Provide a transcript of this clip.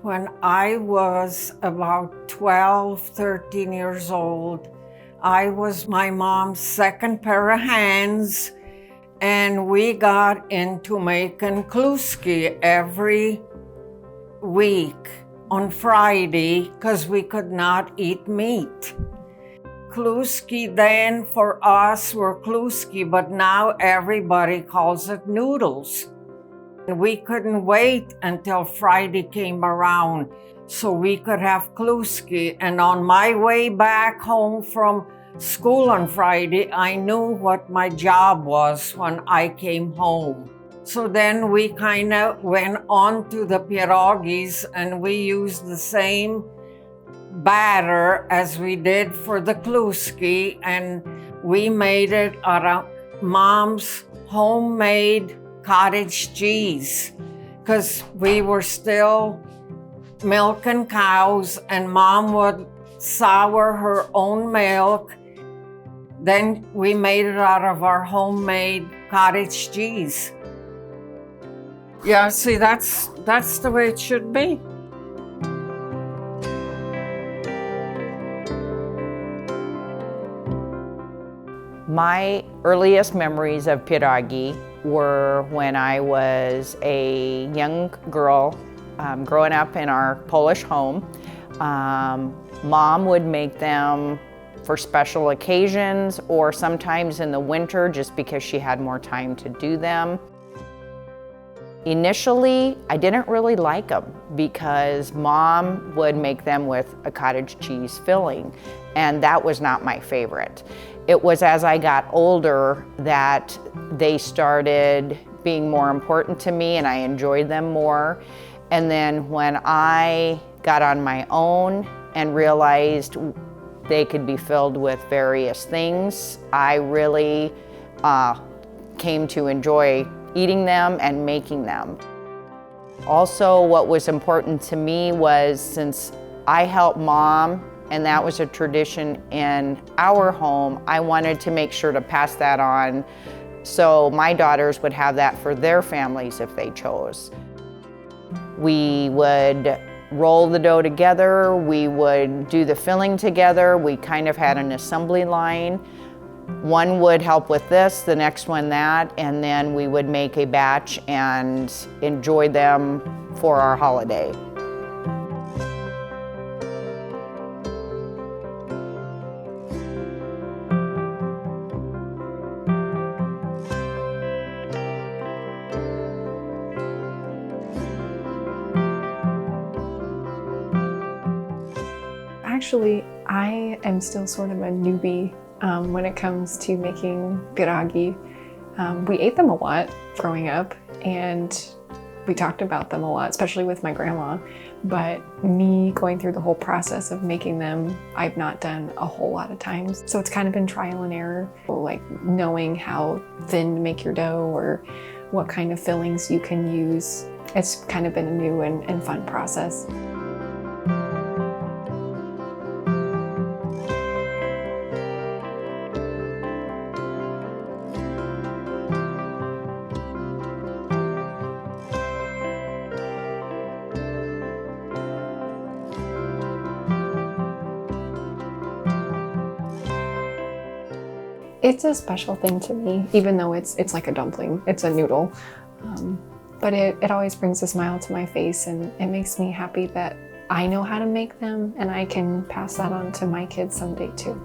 When I was about 12, 13 years old, I was my mom's second pair of hands, and we got into making kluski every week on Friday because we could not eat meat. Kluski then for us were kluski, but now everybody calls it noodles. We couldn't wait until Friday came around so we could have kluski. And on my way back home from school on Friday, I knew what my job was when I came home. So then we kind of went on to the pierogis, and we used the same batter as we did for the kluski, and we made it out of Mom's homemade cottage cheese, because we were still milking cows, and Mom would sour her own milk. Then we made it out of our homemade cottage cheese. Yeah, see, that's the way it should be. My earliest memories of pierogi were when I was a young girl growing up in our Polish home. Mom would make them for special occasions or sometimes in the winter just because she had more time to do them. Initially, I didn't really like them because Mom would make them with a cottage cheese filling, and that was not my favorite. It was as I got older that they started being more important to me and I enjoyed them more. And then when I got on my own and realized they could be filled with various things, I really came to enjoy eating them and making them. Also, what was important to me was, since I helped Mom and that was a tradition in our home, I wanted to make sure to pass that on so my daughters would have that for their families if they chose. We would roll the dough together, we would do the filling together, we kind of had an assembly line. One would help with this, the next one that, and then we would make a batch and enjoy them for our holiday. Actually, I am still sort of a newbie when it comes to making pierogi. We ate them a lot growing up, and we talked about them a lot, especially with my grandma. But me going through the whole process of making them, I've not done a whole lot of times. So it's kind of been trial and error, like knowing how thin to make your dough or what kind of fillings you can use. It's kind of been a new and fun process. It's a special thing to me, even though it's like a dumpling, it's a noodle. But it always brings a smile to my face, and it makes me happy that I know how to make them and I can pass that on to my kids someday too.